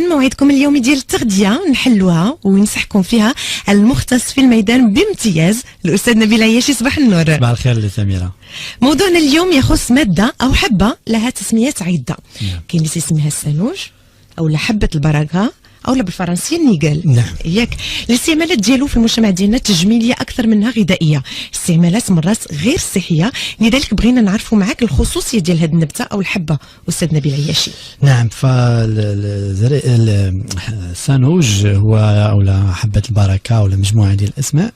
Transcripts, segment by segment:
موعدكم اليومي ديال التغذية نحلوها ونصحكم فيها المختص في الميدان بامتياز الأستاذ نبيل عياشي. صباح النور. صباح الخير سميرة. موضوعنا اليوم يخص مادة أو حبة لها تسميات عدة. كاين اللي يسميها السانوج أو حبة البركة أو بالفرنسية النيغال. نعم. ياك الاستعمالات ديالو في المجتمع ديالنا تجميلية أكثر منها غذائية، استعمالات مرات غير صحية، لذلك بغينا نعرفوا معاك الخصوصية ديال هذه النبتة أو الحبة أستاذ نبيل عياشي. نعم، السانوج هو أو حبة البركة أو مجموعة ديال الأسماء.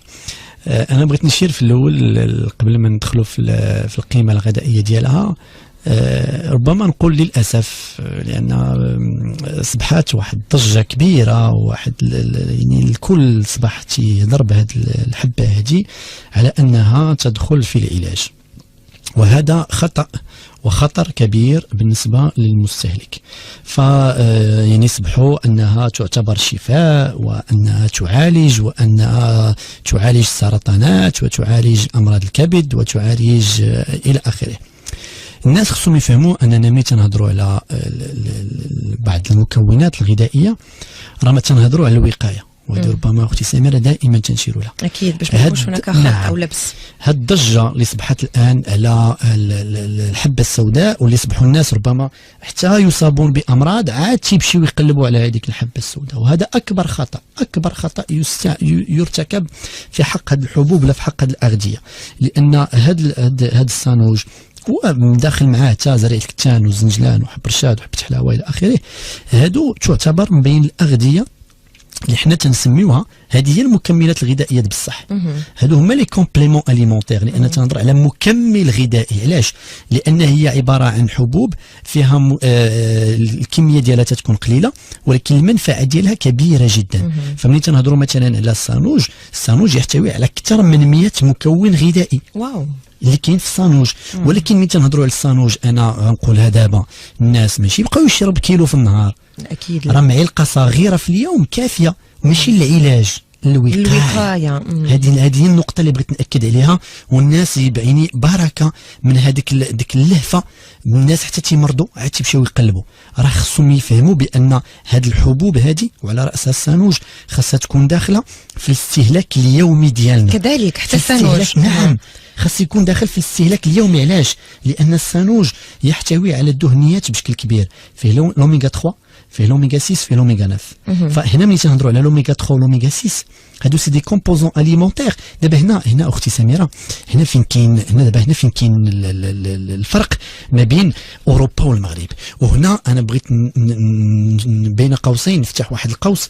أنا بغيت نشير في الأول قبل ما ندخلوا في القيمة الغذائية ديالها. ربما نقول للأسف لأن أصبحت واحد ضجة كبيرة، واحد يعني الكل صبح تيهضر بهذه الحبة هذه على أنها تدخل في العلاج، وهذا خطأ وخطر كبير بالنسبة للمستهلك. يعني يصبحوا أنها تعتبر شفاء، وأنها تعالج، وأنها تعالج السرطانات وتعالج أمراض الكبد وتعالج إلى آخره. الناس خصهم يفهموا اننا ملي تنهضروا على بعض المكونات الغذائيه راه ما تنهضروا على الوقايه، وهذه ربما اختي سميره دائما تنشير لها. اكيد باش ما يكونش هناك خطا او لبس. هاد الضجه اللي صبحت الان على الحبه السوداء، واللي يصبحوا الناس ربما حتى يصابون بامراض عاد تيمشيو يقلبوا على هذيك الحبه السوداء، وهذا اكبر خطا، اكبر خطا يرتكب في حق هذه الحبوب ولا في حق هذه الاغذيه، لان هاد السانوج وداخل معاه حتى زريعه الكتان والزنجلان وحب رشاد وحبه حلاوه الى اخره. هادو تعتبر من بين الاغذيه اللي حنا تنسميوها هذه هي المكملات الغذائيه بصح. هادو هما لي كومبليمون اليمونتير، لان تنهضر على مكمل غذائي. علاش؟ لان هي عباره عن حبوب فيها الكميه ديالها تكون قليله، ولكن المنفعه ديالها كبيره جدا. فملي تنهضروا مثلا على السانوج يحتوي على اكثر من 100 مكون غذائي. واو اللي كاين في السانوج. ولكن ملي تنهضروا على السانوج انا غنقولها دابا، الناس ماشي يبقاو يشرب كيلو في النهار، اكيد راه معلقه صغيره في اليوم كافيه، ماشي العلاج، الوقايه. هذه النقطه اللي بغيت ناكد عليها، والناس يعني بركه من ديك اللهفه، الناس حتى تيمرضوا عاد تيمشيو يقلبوا. راه خصهم يفهموا بان هذه الحبوب هذه وعلى راسها السانوج خاصها تكون داخله في الاستهلاك اليومي ديالنا. كذلك حتى السانوج نعم خاص يكون داخل في الاستهلاك اليومي. علاش؟ لان السانوج يحتوي على الدهنيات بشكل كبير، فيه لوميغا 3، فيه لوميغا 6، فيه لوميغا 9. فهنا ملي تنهضروا على لوميغا 3 ولوميغا 6 هادو سي دي كومبوزون اليمونتير. دابا هنا اختي سميره، هنا فين كاين الفرق ما بين اوروبا والمغرب. وهنا انا بغيت بين قوسين نفتح واحد القوس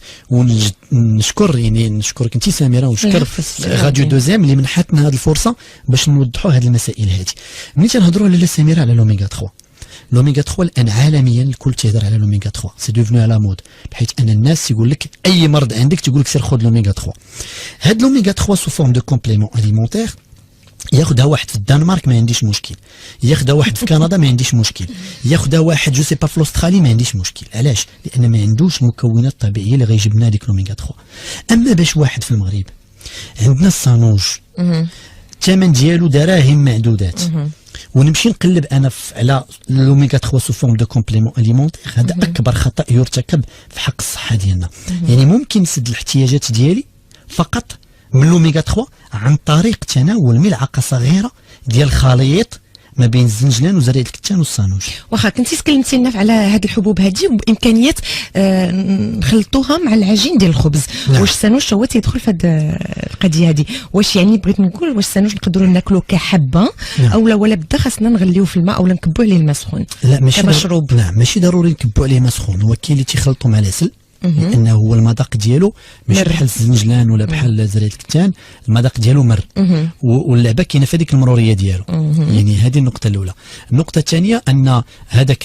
ونشكرك انت سميره، ونشكر راديو دوزيام اللي منحتنا هذه الفرصه باش نوضحوا هذه المسائل هذه. ملي تنهضروا على سميره على لوميغا 3، لوميغا 3 الان عالميا الكل تيهضر على لوميغا 3، سي ديفنو على مود، بحيث ان الناس يقول لك اي مرض عندك تقول لك سير خذ لوميغا 3. هاد لوميغا 3 سو فورم دو كومبليمون اليمونتير، ياخذها واحد في الدنمارك ما عنديش مشكل، ياخذها واحد في كندا ما عنديش مشكل، ياخذها واحد جو سي با في استراليا ما عنديش مشكل. علاش؟ لان ما عندوش مكونات طبيعيه اللي غيجيب لنا ديك لوميغا 3. اما باش واحد في المغرب عندنا السانوج الثمن ديالو دراهم معدودات، ونمشي نقلب انا على لوميغا 3 سو فورم دو كومبليمون اليمونتير، هذا اكبر خطا يرتكب في حق الصحه ديالنا. يعني ممكن نسد الاحتياجات ديالي فقط من لوميغا 3 عن طريق تناول ملعقه صغيره ديال الخليط ما بين الزنجلان وزريعه الكتان والسانوج. واخا كنتي تكلمتي لنا على هذه الحبوب هذه وبامكانيه نخلطوها مع العجين ديال الخبز. نعم. واش السانوج هو تيدخل في هذه القضيه هذه؟ واش يعني بغيت نقول واش السانوج نقدروا ناكلوه كحبه؟ نعم. او لا ولا بدا خاصنا نغليوه في الماء ولا نكبوا عليه الماء سخون؟ لا ماشي مشروب. نعم ماشي ضروري نكبوا عليه ماء سخون، هو كاين اللي تيخلطوا مع العسل لانه هو المذاق ديالو ماشي بحال الزنجلان ولا بحال زريعه الكتان، المذاق ديالو مر، واللعبه كاينه في هذيك المروريه ديالو. يعني هذه النقطه الاولى. النقطه الثانيه ان هذاك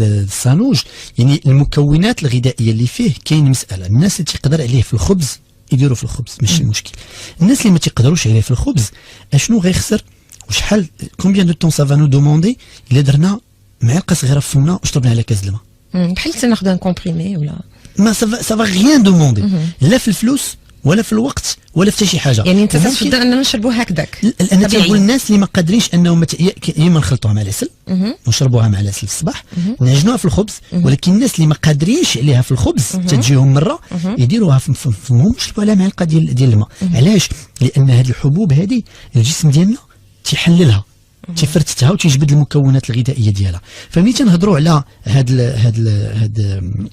السانوج يعني المكونات الغذائيه اللي فيه كاين مساله، الناس اللي تيقدر عليه في الخبز يديروا في الخبز ماشي مشكل، الناس اللي ما تيقدروش عليه في الخبز اشنو غيخسر وشحال كومبيان دو طون سافا نو دوموندي الا درنا معلقه صغيره في فمنا وشربنا على كاس الماء. بحال تناخذ ان كومبريمي ولا ما سافا غيان دوموندي، لا في الفلوس ولا في الوقت ولا في حتى شي حاجه. يعني انت تفضل اننا نشربوها هكذاك؟ انا تنقول الناس اللي ما قادرينش انهم يا اما نخلطوها مع العسل ونشربوها مع العسل في الصباح، نعجنوها في الخبز، ولكن الناس اللي ما قادرينش عليها في الخبز تجيهم مره يديروها في فمهم يشربوا عليها معلقه ديال الماء. علاش؟ لان هذه الحبوب هذه الجسم ديالنا تيحللها، تيفرتتها وتيجبد المكونات الغذائيه ديالها. فملي تنهضروا على هاد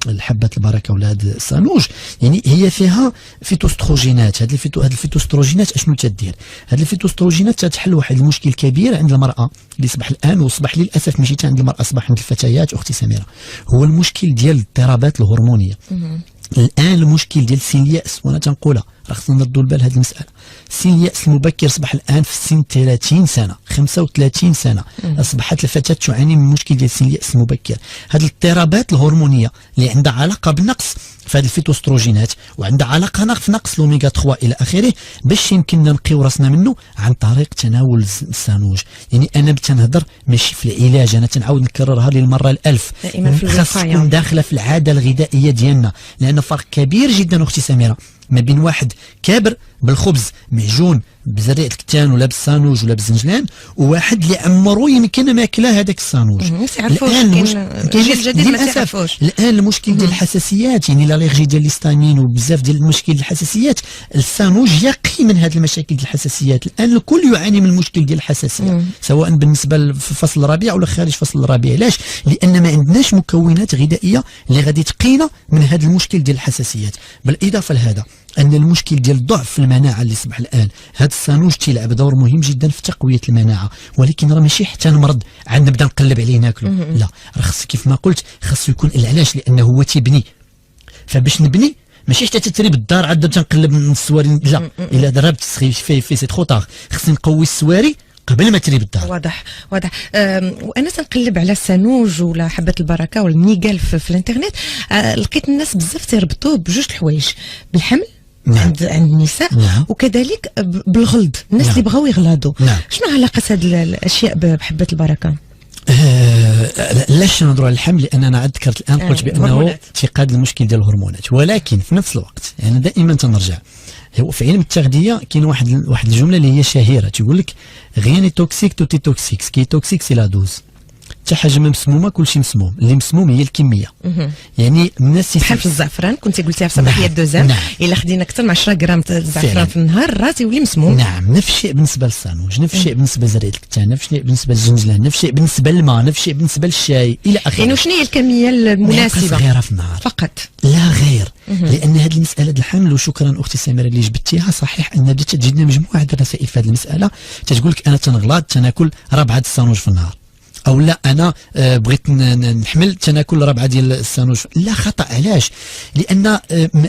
الحبه البركه ولا هاد الصانوج، يعني هي فيها فيتوستروجينات. هاد الفيتوستروجينات اشنو تدير؟ هاد الفيتوستروجينات تتحل واحد المشكل كبير عند المراه اللي صبح الان، وصبح للاسف ماشي عند المراه، صبح عند الفتيات اختي سميره، هو المشكل ديال الاضطرابات الهرمونيه. الان المشكل ديال سن الياس، وانا تنقولها راه خصنا نردوا البال هذه المساله. سن الياس المبكر صبح الان في سن 30 سنه 35 سنه اصبحت الفتاه تعاني من مشكل ديال سن الياس المبكر. هذه الاضطرابات الهرمونيه اللي عندها علاقه بنقص في هذه الفيتوستروجينات وعندها علاقه في نقص الاوميغا 3 الى اخره، باش يمكننا نقيو راسنا منه عن طريق تناول الصانوج. يعني انا تنهضر ماشي في العلاج، انا تنعاود نكررها للمره الالف، خاص تكون داخله في العاده الغذائيه ديالنا، لان فرق كبير جدا اختي سميره ما بين واحد كابر بالخبز معجون بزريعه الكتان ولا بالصانوج ولا بالزنجلان، وواحد اللي عمرو يمكن ما كلا هذاك الصانوج. الان المشكل ديال الحساسيات، يعني الالرجي ديال الهستامين وبزاف ديال المشكل ديال الحساسيات، الصانوج يقي من هذه المشاكل ديال الحساسيات. الان الكل يعاني من المشكل ديال الحساسيه، سواء بالنسبه في فصل الربيع ولا خارج فصل الربيع. علاش؟ لان ما عندناش مكونات غذائيه اللي غادي تقينا من هذا المشكل ديال الحساسيات. بالاضافه لهذا ان المشكل ديال ضعف المناعه اللي صبح الان، هذا الصانوج تيلعب دور مهم جدا في تقويه المناعه، ولكن راه ماشي حتى نمرض عاد نبدا نقلب عليه ناكلو، لا، راه خص كيف ما قلت خاصو يكون علاش؟ لانه هو تيبني. فباش نبني ماشي حتى تتري بالدار عاد تنقلب من السواري، لا، الا ضربت في سي ترو طار، خصني نقوي السواري قبل ما تري بالدار. واضح. وانا تنقلب على الصانوج ولا حبه البركه ولا النيقال في الانترنت، لقيت الناس بزاف تيربطوه بجوج الحوايج، بالحمل عند النساء، وكذلك بالغلظ، الناس اللي بغاو يغلظوا. شنو علاقه هذه الاشياء بحبه البركه؟ لاش نهضروا على الحمل؟ لان انا عاد ذكرت الان قلت بانه تيقاد المشكل ديال الهرمونات، ولكن في نفس الوقت يعني دائما تنرجع، هو في علم التغذيه كاين واحد الجمله اللي هي شهيره تيقول لك غيان توكسيك تو تي توكسيك، كي توكسيك سي لا دوز. حتى حاجه ما مسمومه كلشي مسموم، اللي مسموم هي الكميه. يعني الناس بحال في الزعفران كنت قلتيها في صباحيه دوزام، الا خدينا اكثر من 10 غرام الزعفران في النهار راه تيولي مسموم. نعم، نفس الشيء بالنسبه للصانوج، نفس الشيء بالنسبه لزريعه الكتان، نفس الشيء بالنسبه للزنجلان، نفس الشيء بالنسبه للماء، نفس الشيء بالنسبه للشاي الى اخره. يعني شنو هي الكميه المناسبه؟ غير في النهار فقط، لا غير. لان هذه المساله ديال الحمل، وشكرا اختي سميره اللي جبتيها، صحيح ان بدات تجينا مجموعه الرسائل في هذه المساله تتقول لك انا تنغلط تناكل 4 الصانوج في النهار، او لا انا بغيت نحمل تناكل 4 ديال الصانوج. لا، خطا. علاش؟ لان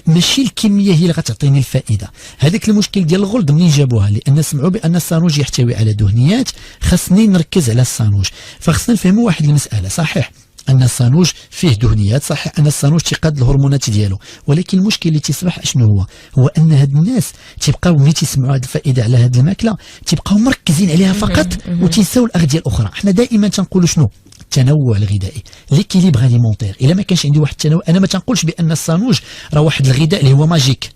ماشي الكميه هي اللي غتعطيني الفائده. هذاك المشكل ديال الغلظ منين جابوها؟ لان سمعوا بان الصانوج يحتوي على دهنيات، خاصني نركز على الصانوج. فخصنا نفهموا واحد المساله، صحيح ان الصانوج فيه دهنيات، صحيح ان الصانوج تيقاد الهرمونات ديالو، ولكن المشكل اللي تيصبح اشنو هو ان هاد الناس تيبقاو ملي تيسمعوا هاد الفائده على هاد الماكله تيبقاو مركزين عليها فقط وتنساو الاغذيه الاخرى. حنا دائما تنقولوا شنو؟ التنوع الغذائي، ليكيليبر اليمونتير. الا ما كانش عندي واحد التنوع، انا ما تنقولش بان الصانوج راه واحد الغذاء اللي هو ماجيك،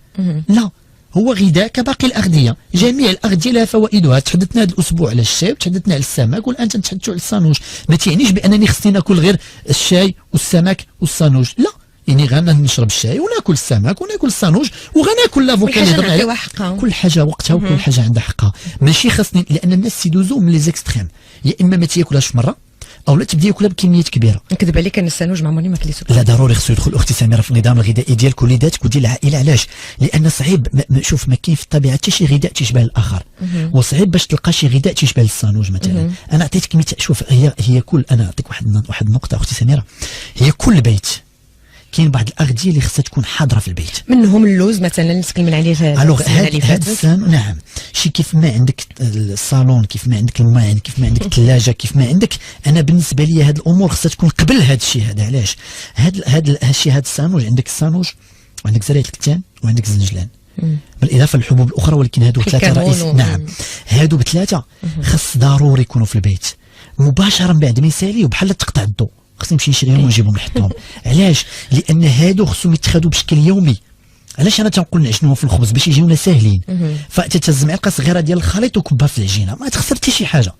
لا، هو غذاء كباقي الاغذيه. جميع الاغذيه لها فوائدها. تحدثنا هذا الاسبوع على الشاي وتحدثنا على السمك، والان تنتحدثوا على الصانوج. ما تعنيش بانني خصني ناكل غير الشاي والسمك والصانوج، لا، يعني غنشرب الشاي وناكل السمك وناكل الصانوج وغناكل لافوكا اللي هضرنا عليه. كل حاجه وقتها وكل حاجه عندها حقها. ماشي خاصني، لان الناس تيدوزو من لي زيكستريم، يا اما ما تياكلهاش مره او لا تبدا ياكلها بكميات كبيره. نكذب عليك انا الصانوج ما عمرني ما كليته. لا، ضروري خصو يدخل اختي سميره في النظام الغذائي ديالك وليداتك وديال العائله. علاش؟ لان صعيب، شوف، ما كاين في الطبيعه حتى شي غذاء تيشبه الاخر، وصعيب باش تلقى شي غذاء تيشبه الصانوج مثلا. انا عطيتك مثال، شوف، هي كل، انا نعطيك واحد النقطه اختي سميره، هي كل بيت كاين بعض الاغذيه اللي خصها تكون حاضره في البيت، منهم اللوز مثلا اللي تكلمنا عليه هذا نعم. شي كيف ما عندك الصالون، كيف ما عندك الماء، كيف ما عندك الثلاجه، كيف ما عندك، انا بالنسبه لي هاد الامور خصها تكون قبل هذا الشيء هذا. علاش؟ هاد الشيء، هاد الصانوج، عندك الصانوج وعندك زريعه الكتان وعندك الزنجلان، بالاضافه للحبوب الاخرى، ولكن هادو 3 رئيس. نعم، هادو ب3 خص ضروري يكونوا في البيت مباشره بعد ما يساليو، بحال تقطع الضوء، خصني نمشي نشريهم ونجيبهم نحطهم. علاش؟ لان هادو خصهم يتخذوا بشكل يومي. علاش انا تنقول نعجنوهم في الخبز باش يجيونا ساهلين. فتتهز معلقه صغيره ديال الخليط وكبها في العجينه، ما تخسر حتى شي حاجه.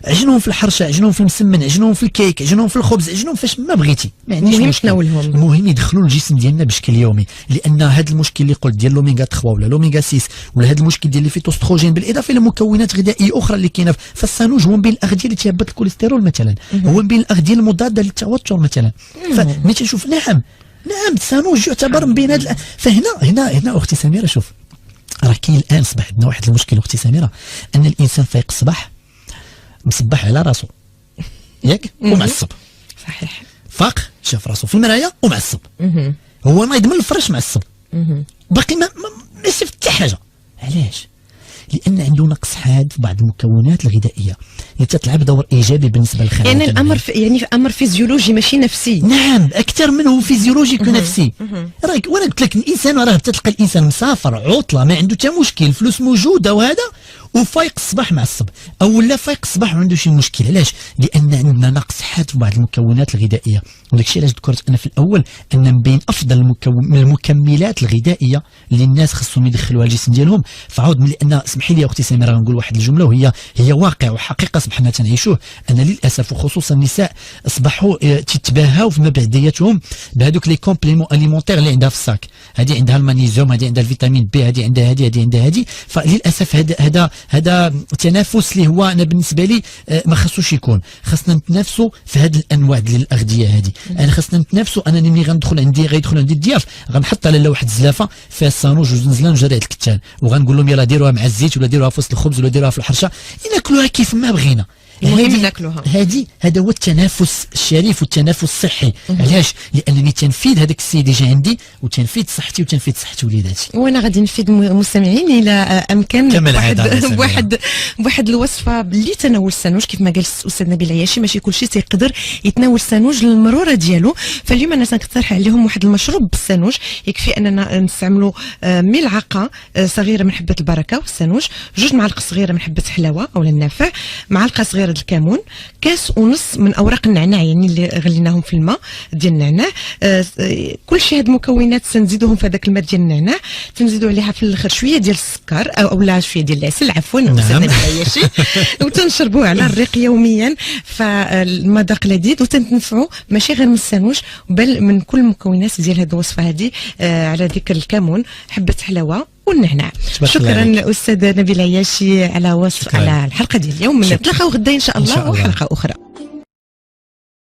عجنوهم في الحرشه، عجنوهم في المسمن، عجنوهم في الكيك، عجنوهم في الخبز، عجنوهم فاش ما بغيتي، ما عنديش مشكل. المهم يدخلوا للجسم ديالنا بشكل يومي، لان هذا المشكل اللي قلت ديال لوميغا 3 ولا لوميغا 6 ولا هذا المشكل ديال الفيتوستروجين بالاضافه الى مكونات غذائيه اخرى اللي كاينه فالسانوج، هو من بين الاغذيه اللي تهبط الكوليسترول مثلا، هو من بين الاغذيه المضاده للتوتر مثلا. فملي تشوف نعم السانوج يعتبر من بين هذا. فهنا اختي سميره شوف، راه كاين الان اصبح عندنا واحد المشكل اختي سميره، ان الانسان فايق الصباح مصبح على راسو ياك ومعصب. صحيح. فاق شاف راسو في المرايه ومعصب، هو نايض من الفرش معصب، باقي ما شاف حتى حاجه. علاش؟ لان عنده نقص حاد في بعض المكونات الغذائيه اللي تلعب دور ايجابي بالنسبه للخلايا. يعني الامر في امر فيزيولوجي ماشي نفسي. نعم، اكثر منه فيزيولوجي ونفسي. راك وانا قلت لك الانسان راه تلقى الانسان مسافر عطله ما عنده حتى مشكل، فلوس موجوده وهذا، وفايق الصباح معصب، او لا فايق الصباح وعنده شي مشكل. علاش؟ لان عندنا نقص حاد في بعض المكونات الغذائيه، وداك الشيء علاش ذكرت انا في الاول ان من بين افضل المكملات الغذائيه اللي الناس خصهم يدخلوها الجسم ديالهم. فعاود لان اسمحي لي اختي سميره نقول واحد الجمله وهي واقع وحقيقه اصبحنا تنعيشوه، ان للاسف وخصوصا النساء اصبحوا تتباهاو في مبعدياتهم بهذوك لي كومبليمون اليمونتير اللي عندها في الساك. هذه عندها المغنيسيوم، هذه عندها الفيتامين بي، هذه عندها هذه عندها هذه. فللاسف هذا تنافس اللي هو انا بالنسبه لي ما خصوش يكون. خصنا نتنافسوا في هذه الانواع ديال الاغذيه هذه. انا خصنا نتنافسوا. انا ملي غيدخل عندي الضياف غنحط على واحد الزلافه فيها الصانوج وزنزلان وجرعه الكتان، وغنقول لهم يلاه ديروها مع الزيت ولا ديروها في وسط الخبز ولا ديروها في الحرشه، ناكلوها كيف ما بغينا. المهم ناكلوها. هذا هو التنافس الشريف والتنافس الصحي. علاش؟ لانني تنفيذ هذاك السيد اللي جا عندي وتنفيذ صحتي وتنفيذ صحه وليداتي. وانا غادي نفيد المستمعين الى امكن بواحد الوصفه اللي تناول السانوج. كيف ما قال الاستاذ نبيل عياشي ماشي كلشي تيقدر يتناول السانوج للمروره ديالو. فاليوم انا سنقترح عليهم واحد المشروب بالسانوج. يكفي اننا نستعملوا ملعقه صغيره من حبه البركه والسانوج، 2 معالق صغيره من حبه حلاوه او النافع، معلقه صغيره الكمون، كاس ونص من اوراق النعناع يعني اللي غليناهم في الماء ديال النعناع. كل شيء هاد المكونات سنزيدوهم في هذاك الماء ديال النعناع، تنزيدوا عليها في الاخر شويه ديال السكر او لا شويه ديال العسل عفوا نعم. وتنشربوه على الريق يوميا. فالمذاق لذيذ وتنتفعوا ماشي غير من السانوج بل من كل المكونات ديال هذه الوصفه هذه على ذكر الكمون، حبه حلاوه والنعناع. شكرا استاذ نبيل عياشي على الحلقه ديال اليوم. نتلاقاو غدا ان شاء الله وحلقه اخرى.